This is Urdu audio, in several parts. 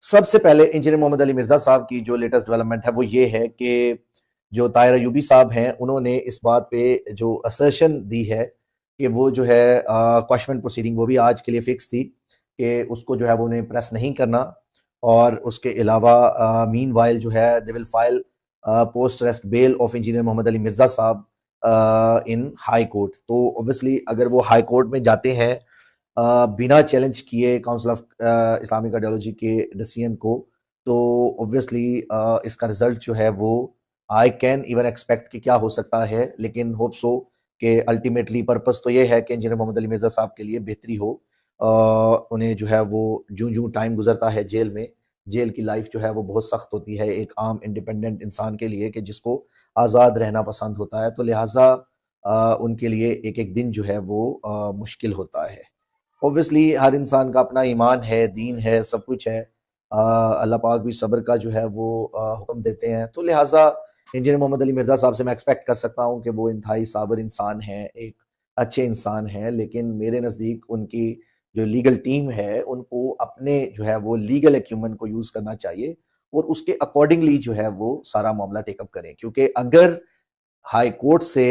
سب سے پہلے انجینئر محمد علی مرزا صاحب کی جو لیٹسٹ ڈیولپمنٹ ہے وہ یہ ہے کہ جو طاہر ایوبی صاحب ہیں انہوں نے اس بات پہ جو اسرشن دی ہے کہ وہ جو ہے کوشمنٹ پروسیڈنگ وہ بھی آج کے لیے فکس تھی کہ اس کو جو ہے وہ انہیں پریس نہیں کرنا، اور اس کے علاوہ مین وائل جو ہے they will file post arrest bail of engineer Muhammad Ali Mirza صاحب ان ہائی کورٹ۔ تو اوبیسلی اگر وہ ہائی کورٹ میں جاتے ہیں بنا چیلنج کیے کاؤنسل آف اسلامک آئیڈیالوجی کے ڈیسیژن کو، تو اوبویسلی اس کا رزلٹ جو ہے وہ آئی کین ایون ایکسپیکٹ کہ کیا ہو سکتا ہے، لیکن ہوپ سو کہ الٹیمیٹلی پرپس تو یہ ہے کہ انجینئر محمد علی مرزا صاحب کے لیے بہتری ہو۔ انہیں جو ہے وہ جوں ٹائم گزرتا ہے جیل میں، جیل کی لائف جو ہے وہ بہت سخت ہوتی ہے ایک عام انڈیپینڈنٹ انسان کے لیے کہ جس کو آزاد رہنا پسند ہوتا ہے، تو لہٰذا ان کے لیے ایک ایک دن جو ہے وہ مشکل ہوتا ہے۔ اوبویسلی ہر انسان کا اپنا ایمان ہے، دین ہے، سب کچھ ہے، اللہ پاک بھی صبر کا جو ہے وہ حکم دیتے ہیں، تو لہٰذا انجینئر محمد علی مرزا صاحب سے میں ایکسپیکٹ کر سکتا ہوں کہ وہ انتہائی صابر انسان ہیں، ایک اچھے انسان ہیں، لیکن میرے نزدیک ان کی جو لیگل ٹیم ہے ان کو اپنے جو ہے وہ لیگل ایکیومن کو یوز کرنا چاہیے اور اس کے اکارڈنگلی جو ہے وہ سارا معاملہ ٹیک اپ کریں، کیونکہ اگر ہائی کورٹ سے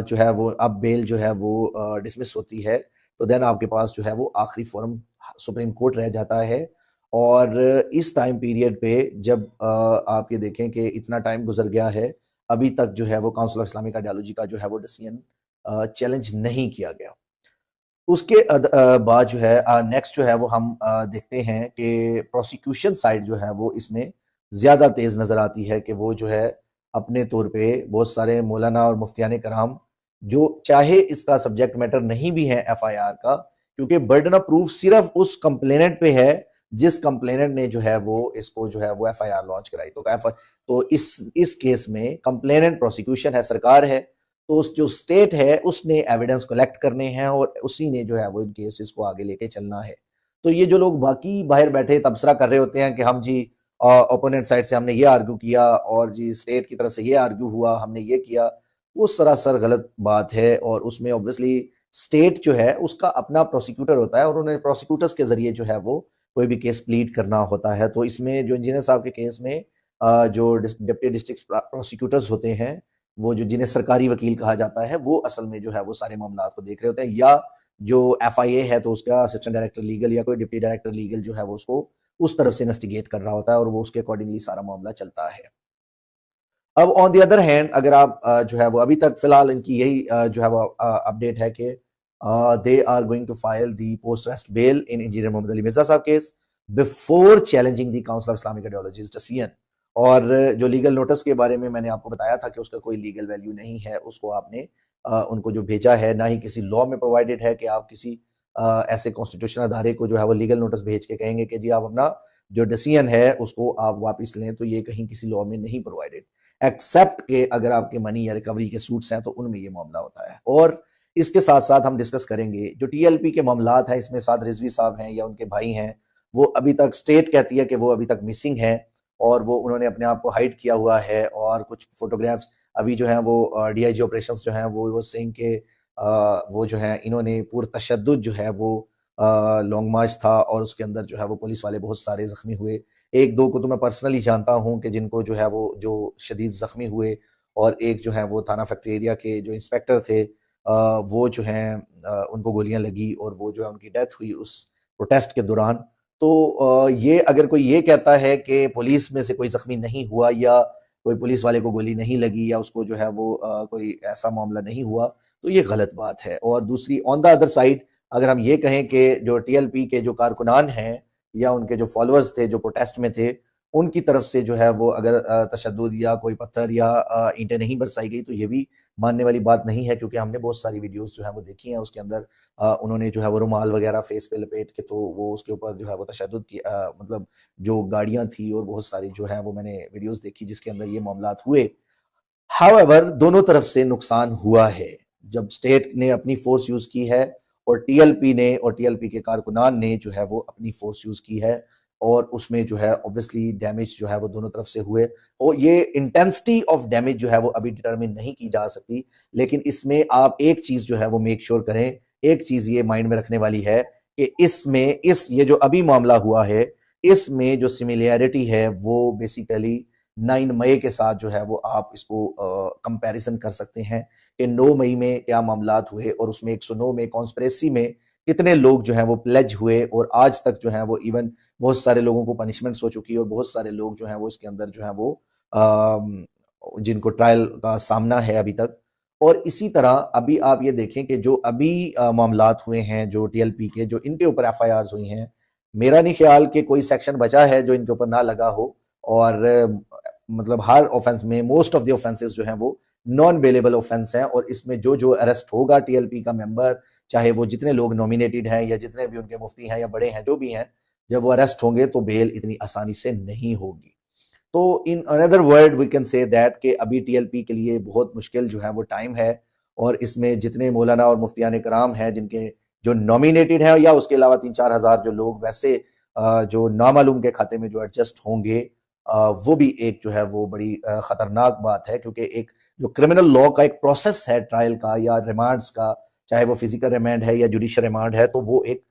جو ہے وہ اب بیل جو ہے وہ ڈسمس ہوتی ہے تو دین آپ کے پاس جو ہے وہ آخری فورم سپریم کورٹ رہ جاتا ہے۔ اور اس ٹائم پیریڈ پہ جب آپ یہ دیکھیں کہ اتنا ٹائم گزر گیا ہے، ابھی تک جو ہے وہ کاؤنسل آف اسلامک آئیڈیالوجی کا جو ہے وہ ڈیسیژن چیلنج نہیں کیا گیا۔ اس کے بعد جو ہے نیکسٹ جو ہے وہ ہم دیکھتے ہیں کہ پروسیکیوشن سائڈ جو ہے وہ اس میں زیادہ تیز نظر آتی ہے کہ وہ جو ہے اپنے طور پہ بہت سارے مولانا اور مفتیان کرام جو چاہے اس کا سبجیکٹ میٹر نہیں بھی ہے ایف آئی آر کا، کیونکہ برڈن آف پروف صرف اس کمپلیننٹ پہ ہے جس کمپلیننٹ نے جو ہے وہ اس کو جو ہے وہ ایف آئی آر لانچ کرائی، تو اس کیس میں کمپلیننٹ پروسیکیوشن ہے، سرکار ہے، تو اس جو سٹیٹ ہے اس نے ایویڈنس کلیکٹ کرنے ہیں اور اسی نے جو ہے وہ ان کیسز کو آگے لے کے چلنا ہے۔ تو یہ جو لوگ باقی باہر بیٹھے تبصرہ کر رہے ہوتے ہیں کہ ہم جی اوپوننٹ سائڈ سے ہم نے یہ آرگو کیا اور جی سٹیٹ کی طرف سے یہ آرگو ہوا، ہم نے یہ کیا، وہ سراسر غلط بات ہے، اور اس میں اوبویسلی سٹیٹ جو ہے اس کا اپنا پروسیکیوٹر ہوتا ہے اور انہیں پروسیکیوٹرز کے ذریعے جو ہے وہ کوئی بھی کیس پلیڈ کرنا ہوتا ہے۔ تو اس میں جو انجینئر صاحب کے کیس میں جو ڈپٹی ڈسٹرکٹ پروسیکیوٹرز ہوتے ہیں، وہ جو جنہیں سرکاری وکیل کہا جاتا ہے، وہ اصل میں جو ہے وہ سارے معاملات کو دیکھ رہے ہوتے ہیں، یا جو ایف آئی اے ہے تو اس کا اسسٹنٹ ڈائریکٹر لیگل یا کوئی ڈپٹی ڈائریکٹر لیگل جو ہے وہ اس کو اس طرف سے انویسٹیگیٹ کر رہا ہوتا ہے اور وہ اس کے اکارڈنگلی سارا معاملہ چلتا ہے۔ اب آن دی ادر ہینڈ اگر آپ جو ہے وہ ابھی تک فی الحال ان کی یہی جو ہے وہ اپڈیٹ ہے کہ they are going to file the post arrest bail in engineer Muhammad Ali Mirza صاحب case before challenging the council of Islamic ideologies decision. اور جو لیگل نوٹس کے بارے میں نے آپ کو بتایا تھا کہ اس کا کوئی لیگل ویلیو نہیں ہے، اس کو آپ نے ان کو جو بھیجا ہے نہ ہی کسی لاء میں پرووائڈڈ ہے کہ آپ کسی ایسے کانسٹیٹیوشن ادارے کو جو ہے وہ لیگل نوٹس بھیج کے کہیں گے کہ جی آپ اپنا جو ڈیسیژن ہے اس کو آپ واپس لیں، تو یہ کہیں کسی لاء میں نہیں پرووائڈڈ، ایکسیپٹ کہ اگر آپ کے منی یا ریکوری کے سوٹس ہیں تو ان میں یہ معاملہ ہوتا ہے۔ اور اس کے ساتھ ساتھ ہم ڈسکس کریں گے جو ٹی ایل پی کے معاملات ہیں، اس میں سعد رضوی صاحب ہیں یا ان کے بھائی ہیں، وہ ابھی تک اسٹیٹ کہتی ہے کہ وہ ابھی تک مسنگ ہیں اور وہ انہوں نے اپنے آپ کو ہائڈ کیا ہوا ہے، اور کچھ فوٹوگرافز ابھی جو ہیں وہ ڈی آئی جی آپریشنز جو ہیں وہ سینگ کے وہ جو ہیں انہوں نے پور تشدد جو ہے وہ لانگ مارچ تھا اور اس کے اندر جو ہے وہ پولیس والے بہت سارے زخمی ہوئے، ایک دو کو تو میں پرسنلی جانتا ہوں کہ جن کو جو ہے وہ جو شدید زخمی ہوئے، اور ایک جو ہے وہ تھانہ فیکٹری ایریا کے جو انسپیکٹر تھے وہ جو ہیں ان کو گولیاں لگی اور وہ جو ہے ان کی ڈیتھ ہوئی اس پروٹیسٹ کے دوران۔ تو یہ اگر کوئی یہ کہتا ہے کہ پولیس میں سے کوئی زخمی نہیں ہوا یا کوئی پولیس والے کو گولی نہیں لگی یا اس کو جو ہے وہ کوئی ایسا معاملہ نہیں ہوا، تو یہ غلط بات ہے۔ اور دوسری آن دا ادر سائڈ اگر ہم یہ کہیں کہ جو ٹی ایل پی کے جو کارکنان ہیں یا ان کے جو فالوورز تھے جو پروٹیسٹ میں تھے، ان کی طرف سے جو ہے وہ اگر تشدد یا کوئی پتھر یا اینٹیں نہیں برسائی گئی تو یہ بھی ماننے والی بات نہیں ہے، کیونکہ ہم نے بہت ساری ویڈیوز جو ہیں وہ دیکھی ہیں، اس کے اندر انہوں نے جو ہے وہ رومال وغیرہ فیس پہ لپیٹ کے تو وہ اس کے اوپر جو ہے وہ تشدد کی مطلب جو گاڑیاں تھی اور بہت ساری جو ہیں وہ میں نے ویڈیوز دیکھی جس کے اندر یہ معاملات ہوئے۔ ہاؤ ایور دونوں طرف سے نقصان ہوا ہے، جب اسٹیٹ نے اپنی فورس یوز کی ہے اور ٹی ایل پی نے اور ٹی ایل پی کے کارکنان نے جو ہے وہ اپنی فورس یوز کی ہے، اور اس میں جو ہے اوبویسلی ڈیمیج جو ہے وہ دونوں طرف سے ہوئے، اور یہ انٹینسٹی آف ڈیمیج جو ہے وہ ابھی ڈٹرمن نہیں کی جا سکتی، لیکن اس میں آپ ایک چیز جو ہے وہ میک شور کریں، ایک چیز یہ مائنڈ میں رکھنے والی ہے کہ اس میں یہ جو ابھی معاملہ ہوا ہے اس میں جو سملیرٹی ہے وہ بیسیکلی 9 مئی کے ساتھ جو ہے وہ آپ اس کو کمپیریزن کر سکتے ہیں کہ 9 مئی میں کیا معاملات ہوئے اور اس میں 109 میں کانسپریسی میں کتنے لوگ جو ہیں وہ پلیج ہوئے، اور آج تک جو ہیں وہ ایون بہت سارے لوگوں کو پنشمنٹس ہو چکی ہے، اور بہت سارے لوگ جو ہیں وہ اس کے اندر جو ہیں وہ جن کو ٹرائل کا سامنا ہے ابھی تک۔ اور اسی طرح ابھی آپ یہ دیکھیں کہ جو ابھی معاملات ہوئے ہیں جو ٹی ایل پی کے، جو ان کے اوپر ایف آئی آرز ہوئی ہیں، میرا نہیں خیال کہ کوئی سیکشن بچا ہے جو ان کے اوپر نہ لگا ہو، اور مطلب ہر آفینس میں موسٹ آف دی آفینسز جو ہیں وہ نان بیلیبل آفینس ہیں، اور اس میں جو اریسٹ ہوگا ٹی ایل پی کا ممبر، چاہے وہ جتنے لوگ نومینیٹڈ ہیں یا جتنے بھی ان کے مفتی ہیں یا بڑے ہیں جو بھی ہیں، جب وہ اریسٹ ہوں گے تو بیل اتنی آسانی سے نہیں ہوگی۔ تو in other word we can say that کہ ابھی ٹی ایل پی کے لیے بہت مشکل جو ہے وہ ٹائم ہے، اور اس میں جتنے مولانا اور مفتیان کرام ہیں جن کے جو نومینیٹڈ ہیں، یا اس کے علاوہ 3-4 ہزار جو لوگ ویسے جو نامعلوم کے کھاتے میں جو ایڈجسٹ ہوں گے، وہ بھی ایک جو ہے وہ بڑی خطرناک بات ہے، کیونکہ ایک جو کرمنل لاء کا ایک پروسیس ہے ٹرائل کا یا ریمانڈز کا، چاہے وہ فزیکل ریمانڈ ہے یا جوڈیشل ریمانڈ ہے، تو وہ ایک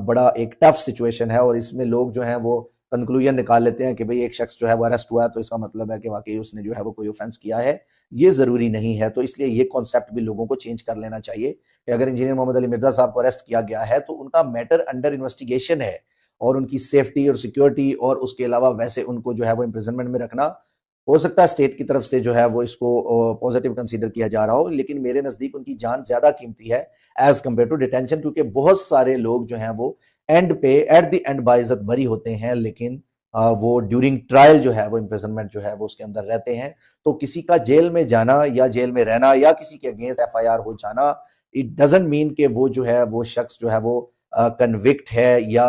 بڑا ایک ٹف سچویشن ہے، اور اس میں لوگ جو ہیں وہ کنکلوژن نکال لیتے ہیں کہ بھئی ایک شخص جو ہے وہ اریسٹ ہوا ہے تو اس کا مطلب ہے کہ واقعی اس نے جو ہے وہ کوئی اوفینس کیا ہے۔ یہ ضروری نہیں ہے، تو اس لیے یہ کانسیپٹ بھی لوگوں کو چینج کر لینا چاہیے کہ اگر انجینئر محمد علی مرزا صاحب کو اریسٹ کیا گیا ہے تو ان کا میٹر انڈر انویسٹیگیشن ہے، اور ان کی سیفٹی اور سیکیورٹی، اور اس کے علاوہ ویسے ان کو جو ہے وہ امپریزنمنٹ میں رکھنا ہو سکتا ہے اسٹیٹ کی طرف سے جو ہے وہ اس کو پازیٹیو کنسیڈر کیا جا رہا ہو، لیکن میرے نزدیک ان کی جان زیادہ قیمتی ہے ایز کمپیئر ٹو ڈیٹینشن، کیونکہ بہت سارے لوگ جو ہیں وہ اینڈ پہ ایٹ دی اینڈ باعزت بری ہوتے ہیں، لیکن وہ ڈیورنگ ٹرائل جو ہے وہ امپریزنمنٹ جو ہے وہ اس کے اندر رہتے ہیں۔ تو کسی کا جیل میں جانا یا جیل میں رہنا یا کسی کے اگینسٹ ایف آئی آر ہو جانا، اٹ ڈزنٹ مین کہ وہ جو ہے وہ شخص جو ہے وہ کنوکٹ ہے یا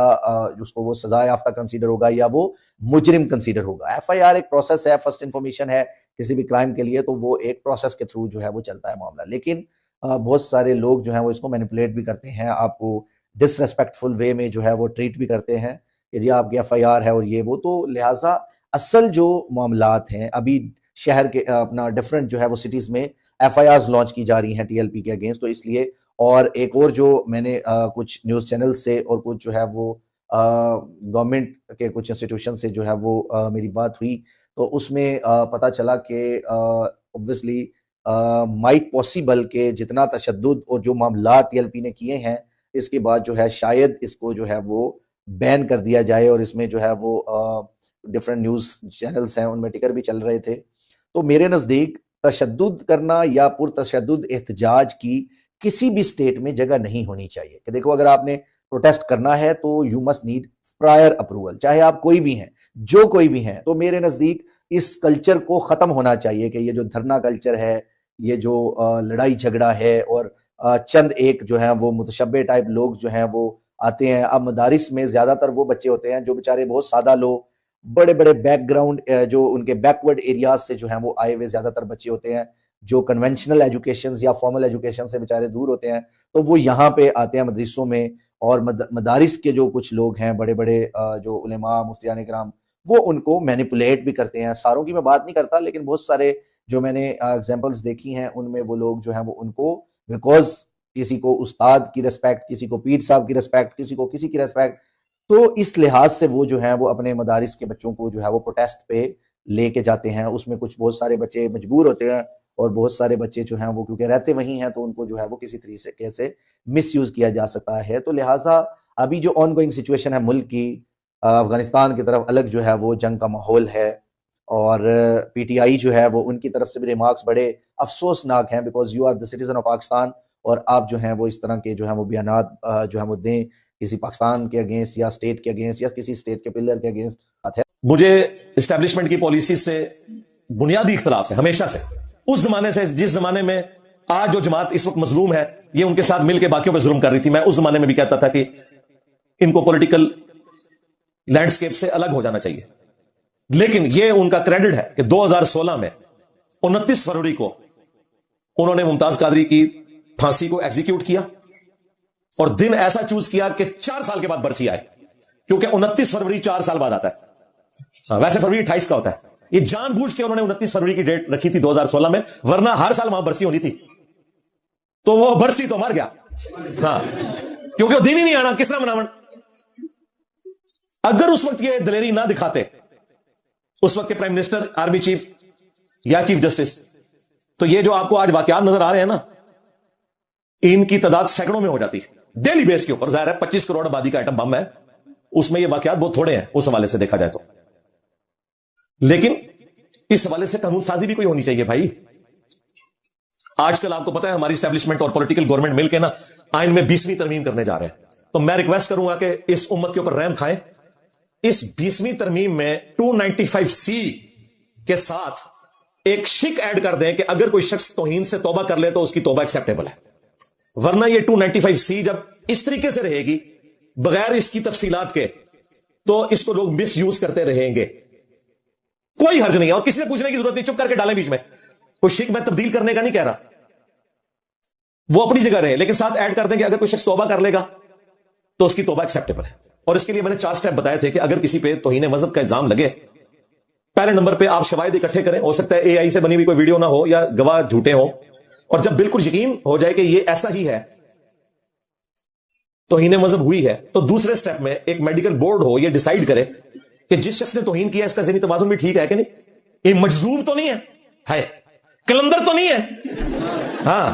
اس کو وہ سزا یافتہ کنسیڈر ہوگا یا وہ مجرم کنسیڈر ہوگا۔ ایف آئی آر ایک پروسیس ہے، فرسٹ انفارمیشن ہے کسی بھی کرائم کے لیے، تو وہ ایک پروسیس کے تھرو جو ہے وہ چلتا ہے معاملہ، لیکن بہت سارے لوگ جو ہیں وہ اس کو مینیپولیٹ بھی کرتے ہیں، آپ کو ڈس ریسپیکٹفل وے میں جو ہے وہ ٹریٹ بھی کرتے ہیں کہ جی آپ کی ایف آئی آر ہے اور یہ وہ، تو لہٰذا اصل جو معاملات ہیں ابھی شہر کے اپنا ڈفرینٹ جو ہے وہ سٹیز میں ایف آئی آرز لانچ کی جا رہی ہیں ٹی ایل پی کے اگینسٹ، تو اس لیے اور ایک اور جو میں نے کچھ نیوز چینل سے اور کچھ جو ہے وہ گورنمنٹ کے کچھ انسٹیٹیوشن سے جو ہے وہ میری بات ہوئی، تو اس میں پتہ چلا کہ اوبویسلی مائٹ پاسبل کہ جتنا تشدد اور جو معاملات ٹی ایل پی نے کیے ہیں، اس کے بعد جو ہے شاید اس کو جو ہے وہ بین کر دیا جائے، اور اس میں جو ہے وہ ڈفرینٹ نیوز چینلز ہیں ان میں ٹکر بھی چل رہے تھے۔ تو میرے نزدیک تشدد کرنا یا پرتشدد احتجاج کی کسی بھی اسٹیٹ میں جگہ نہیں ہونی چاہیے، کہ دیکھو اگر آپ نے پروٹیسٹ کرنا ہے تو you must need prior approval, چاہے آپ کوئی بھی ہیں، جو کوئی بھی ہیں۔ تو میرے نزدیک اس کلچر کو ختم ہونا چاہیے کہ یہ جو دھرنا کلچر ہے، یہ جو لڑائی جھگڑا ہے، اور چند ایک جو ہیں وہ متشبہ ٹائپ لوگ جو ہیں وہ آتے ہیں۔ اب مدارس میں زیادہ تر وہ بچے ہوتے ہیں جو بیچارے بہت سادہ لوگ، بڑے بڑے بیک گراؤنڈ جو ان کے بیکورڈ ایریاز سے جو ہیں وہ آئے ہوئے زیادہ تر بچے ہوتے ہیں، جو کنونشنل ایجوکیشنز یا فارمل ایجوکیشن سے بیچارے دور ہوتے ہیں، تو وہ یہاں پہ آتے ہیں مدرسوں میں، اور مدارس کے جو کچھ لوگ ہیں بڑے بڑے جو علماء مفتیان کرام، وہ ان کو مینیپولیٹ بھی کرتے ہیں۔ ساروں کی میں بات نہیں کرتا، لیکن بہت سارے جو میں نے ایگزامپلس دیکھی ہیں ان میں وہ لوگ جو ہیں وہ ان کو بیکوز کسی کو استاد کی ریسپیکٹ، کسی کو پیر صاحب کی ریسپیکٹ، کسی کو کسی کی ریسپیکٹ، تو اس لحاظ سے وہ جو ہیں وہ اپنے مدارس کے بچوں کو جو ہے وہ پروٹیسٹ پہ لے کے جاتے ہیں۔ اس میں کچھ بہت سارے بچے مجبور ہوتے ہیں، اور بہت سارے بچے جو ہیں وہ کیونکہ رہتے وہیں ہیں تو ان کو جو ہے وہ کسی طریقے سے مس یوز کیا جا سکتا ہے۔ تو لہٰذا ابھی جو آن گوئنگ سچویشن ہے ملک کی، افغانستان کی طرف الگ جو ہے وہ جنگ کا ماحول ہے، اور پی ٹی آئی جو ہے وہ ان کی طرف سے بھی ریمارکس بڑے افسوسناک ہیں، because you are the citizen of Pakistan, اور آپ جو ہیں وہ اس طرح کے جو ہیں وہ بیانات جو ہیں وہ دیں کسی پاکستان کے اگینسٹ یا اسٹیٹ کے اگینسٹ یا کسی اسٹیٹ کے پلر کے اگینسٹ ہے۔ مجھے اسٹیبلشمنٹ کی پالیسی سے بنیادی اختلاف ہے ہمیشہ سے، اس زمانے سے جس زمانے میں آج جو جماعت اس وقت مظلوم ہے یہ ان کے ساتھ مل کے باقیوں پہ ظلم کر رہی تھی، میں اس زمانے میں بھی کہتا تھا کہ ان کو پولیٹیکل لینڈسکیپ سے الگ ہو جانا چاہیے، لیکن یہ ان کا کریڈٹ ہے کہ 2016 میں 29 فروری کو انہوں نے ممتاز قادری کی پھانسی کو ایگزیکیوٹ کیا، اور دن ایسا چوز کیا کہ 4 سال کے بعد برسی آئے، کیونکہ 29 فروری 4 سال بعد آتا ہے، ویسے فروری 28 کا ہوتا ہے۔ یہ جان بوجھ کے انہوں نے 29 فروری کی ڈیٹ رکھی تھی 2016 میں، ورنہ ہر سال وہاں برسی ہونی تھی، تو وہ برسی تو مر گیا، ہاں، کیونکہ وہ دن ہی نہیں آنا، کس طرح مناون۔ اگر اس وقت یہ دلیری نہ دکھاتے اس وقت کے پرائم منسٹر، آرمی چیف یا چیف جسٹس، تو یہ جو آپ کو آج واقعات نظر آ رہے ہیں نا، ان کی تعداد سینکڑوں میں ہو جاتی ڈیلی بیس کے اوپر. ظاہر ہے 25 کروڑ آبادی کا ایٹم بم ہے، اس میں یہ واقعات بہت تھوڑے ہیں اس حوالے سے دیکھا جائے تو. لیکن اس حوالے سے قانون سازی بھی کوئی ہونی چاہیے بھائی. آج کل آپ کو پتا ہے ہماری اسٹیبلشمنٹ اور پولیٹیکل گورنمنٹ مل کے نا آئین میں 20ویں ترمیم کرنے جا رہے ہیں. تو میں ریکویسٹ کروں گا کہ اس امت کے اوپر رحم کھائیں. اس 20ویں ترمیم میں 295C کے ساتھ ایک شک ایڈ کر دیں کہ اگر کوئی شخص توہین سے توبہ کر لے تو اس کی توبہ ایکسیپٹیبل ہے. ورنہ یہ 295C جب اس طریقے سے رہے گی بغیر اس کی تفصیلات کے تو اس کو لوگ مس یوز کرتے رہیں گے. کوئی حرج نہیں ہے اور کسی سے پوچھنے کی ضرورت نہیں، چپ کر کے ڈالیں بیچ میں. کوئی شک میں تبدیل کرنے کا نہیں کہہ رہا، وہ اپنی جگہ رہے، لیکن ساتھ ایڈ کر دیں کہ اگر کوئی شخص توبہ کر لے گا تو اس کی توبہ ایکسیپٹیبل ہے. اور اس کے لیے میں نے 4 سٹیپ بتائے تھے کہ اگر کسی پہ توہین مذہب کا الزام لگے، پہلے نمبر پہ آپ شواہد اکٹھے کریں. ہو سکتا ہے AI سے بنی ہوئی کوئی ویڈیو نہ ہو یا گواہ جھوٹے ہوں، اور جب بالکل یقین ہو جائے کہ یہ ایسا ہی ہے، توہین مذہب ہوئی ہے، تو دوسرے سٹیپ میں ایک میڈیکل بورڈ ہو یہ ڈیسائیڈ کرے کہ جس شخص نے توہین کیا اس کا ذہنی توازن بھی ٹھیک ہے کہ نہیں، یہ مجذوب تو نہیں ہے، کلندر تو نہیں ہے، ہاں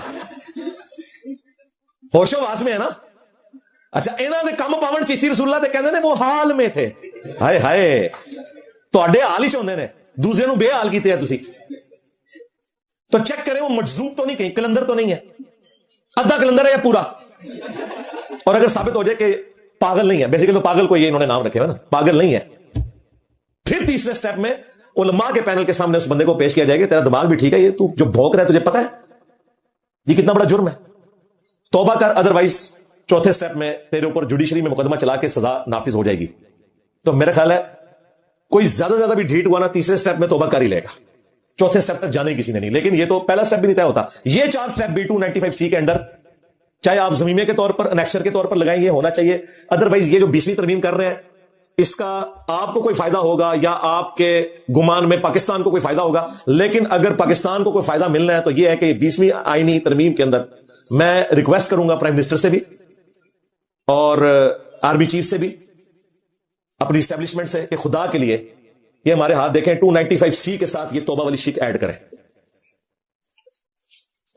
ہوش و واس میں ہے نا. اچھا انہاں دے کم پاون چشتی رسول اللہ تے کہندے نے وہ حال میں تھے. ہائے ہائے تواڈے حال ہی چوندے نے، دوسرے نو بے حال کیتے ہیں تسی. تو چیک کریں وہ مجذوب تو نہیں، کہیں کلندر تو نہیں ہے، ادھا کلندر ہے یا پورا. اور اگر ثابت ہو جائے کہ پاگل نہیں ہے، بیسیکلی تو پاگل کو یہ انہوں نے نام رکھے ہوئے نا، پاگل نہیں ہے، پھر تیسرے سٹیپ میں علماء کے پینل کے سامنے اس بندے کو پیش کیا جائے گا تیرا دماغ بھی ٹھیک ہے، یہ تو جو بھونک رہا ہے تجھے پتا ہے یہ کتنا بڑا جرم ہے، توبہ کر، ادروائز چوتھے سٹیپ میں تیرے اوپر جوڈیشری میں مقدمہ چلا کے سزا نافذ ہو جائے گی. تو میرا خیال ہے کوئی زیادہ بھی ڈھیٹ ہوا نا تیسرے سٹیپ میں توبہ کر ہی لے گا، چوتھے سٹیپ تک جانے کسی نے نہیں. لیکن یہ تو پہلا سٹیپ بھی نہیں طے ہوتا. یہ 4 سٹیپ بھی 295C کے اندر چاہے آپ زمیمے کے طور پر، انیکشر کے طور پر لگائیں، یہ ہونا چاہیے. ادروائز یہ جو 20ویں ترمیم کر رہے ہیں اس کا آپ کو کوئی فائدہ ہوگا یا آپ کے گمان میں پاکستان کو کوئی فائدہ ہوگا، لیکن اگر پاکستان کو کوئی فائدہ ملنا ہے تو یہ ہے کہ 20ویں آئینی ترمیم کے اندر میں ریکویسٹ کروں گا پرائم منسٹر سے بھی اور آرمی چیف سے بھی، اپنی اسٹیبلشمنٹ سے، کہ خدا کے لیے یہ ہمارے ہاتھ دیکھیں 295C کے ساتھ یہ توبہ والی شک ایڈ کریں.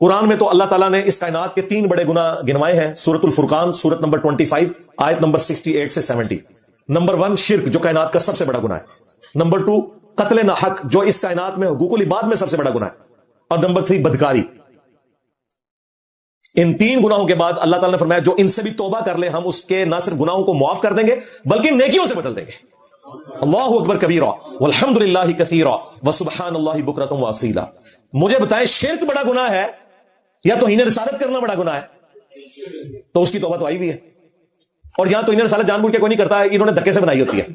قرآن میں تو اللہ تعالیٰ نے اس کائنات کے 3 بڑے گناہ گنوائے ہیں. سورۃ الفرقان سورت نمبر 25 آیت نمبر 68 سے 70. نمبر 1 شرک جو کائنات کا سب سے بڑا گناہ ہے. نمبر 2 قتل ناحق جو اس کائنات میں حقوق العباد میں سب سے بڑا گناہ ہے. اور نمبر 3 بدکاری. ان 3 گناہوں کے بعد اللہ تعالیٰ نے فرمایا جو ان سے بھی توبہ کر لے ہم اس کے نہ صرف گناہوں کو معاف کر دیں گے بلکہ نیکیوں سے بدل دیں گے. اللہ اکبر کبیرہ والحمد للہ کثیرہ وسبحان اللہ بکرۃ واصیلا. مجھے بتائیں شرک بڑا گناہ ہے یا توہین رسالت کرنا بڑا گناہ ہے؟ تو اس کی توبہ تو آئی بھی ہے. اور یہاں توہین رسالت جان بوجھ کے کوئی نہیں کرتا ہے، انہوں نے دھکے سے بنائی ہوتی ہے.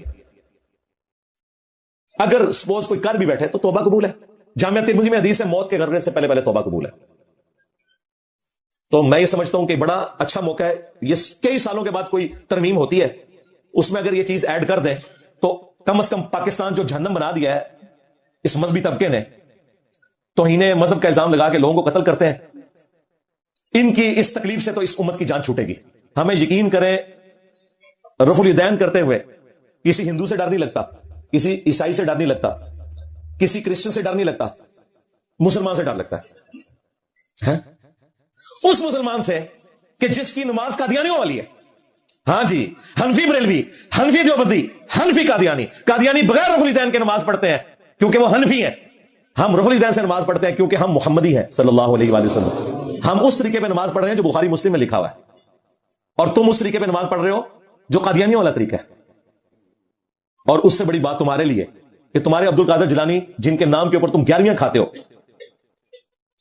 اگر سپوز کوئی کر بھی بیٹھے تو توبہ قبول ہے. جامعہ ترمذی میں حدیث ہے موت کے غرغرے سے پہلے توبہ قبول ہے. تو میں یہ سمجھتا ہوں کہ بڑا اچھا موقع ہے. یہ کئی سالوں کے بعد کوئی ترمیم ہوتی ہے، اس میں اگر یہ چیز ایڈ کر دیں تو کم از کم پاکستان جو جہنم بنا دیا ہے اس مذہبی طبقے نے، توہین مذہب کا الزام لگا کے لوگوں کو قتل کرتے ہیں، ان کی اس تکلیف سے تو اس امت کی جان چھوٹے گی. ہمیں یقین کریں رفع الیدین کرتے ہوئے کسی ہندو سے ڈر نہیں لگتا، کسی عیسائی سے ڈر نہیں لگتا، کسی کرسچن سے ڈر نہیں لگتا، مسلمان سے ڈر لگتا ہے. اس مسلمان سے کہ جس کی نماز قادیانیوں والی ہے. ہاں جی، حنفی بریلوی، حنفی دیوبندی، حنفی قادیانی. قادیانی بغیر رفع الیدین کے نماز پڑھتے ہیں کیونکہ وہ حنفی ہیں. ہم رفع الیدین سے نماز پڑھتے ہیں کیونکہ ہم محمدی ہیں صلی اللہ علیہ وآلہ وسلم. ہم اس طریقے پہ نماز پڑھ رہے ہیں جو بخاری مسلم میں لکھا ہوا ہے، اور تم اس طریقے پہ نماز پڑھ رہے ہو جو قادیانیوں والا طریقہ ہے. اور اس سے بڑی بات تمہارے لیے کہ تمہارے عبد القادر جیلانی جن کے نام کے اوپر تم 11ویاں کھاتے ہو،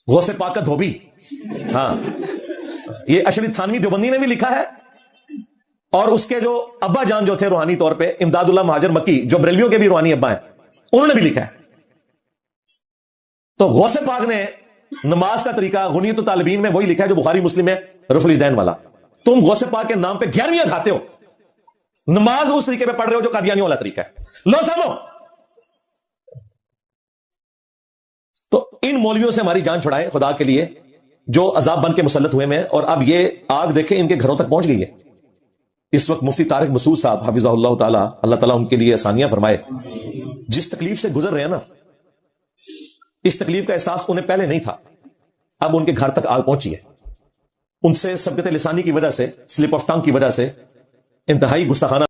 غوث پاک کا دھوبی، ہاں یہ اشرف تھانوی دیوبندی نے بھی لکھا ہے، اور اس کے جو ابا جان جو تھے روحانی طور پہ امداد اللہ مہاجر مکی جو بریلویوں کے بھی روحانی ابا ہیں، انہوں نے بھی لکھا ہے. تو غوث پاک نے نماز کا طریقہ غنیت الطالبین میں وہی لکھا ہے جو بخاری مسلم ہے رفع الیدین والا. تم غوث پاک کے نام پہ 11ویاں کھاتے ہو، نماز اس طریقے پہ پڑھ رہے ہو جو قادیانیوں والا طریقہ ہے. لو سنو، تو ان مولویوں سے ہماری جان چھڑائیں خدا کے لیے جو عذاب بن کے مسلط ہوئے میں. اور اب یہ آگ دیکھیں ان کے گھروں تک پہنچ گئی ہے. اس وقت مفتی طارق مسعود صاحب حفظہ اللہ تعالی، اللہ تعالیٰ ان کے لیے آسانیاں فرمائے، جس تکلیف سے گزر رہے ہیں نا، اس تکلیف کا احساس انہیں پہلے نہیں تھا، اب ان کے گھر تک آگ پہنچی ہے۔ ان سے سبقت لسانی کی وجہ سے، سلپ آف ٹنگ کی وجہ سے انتہائی گستاخانہ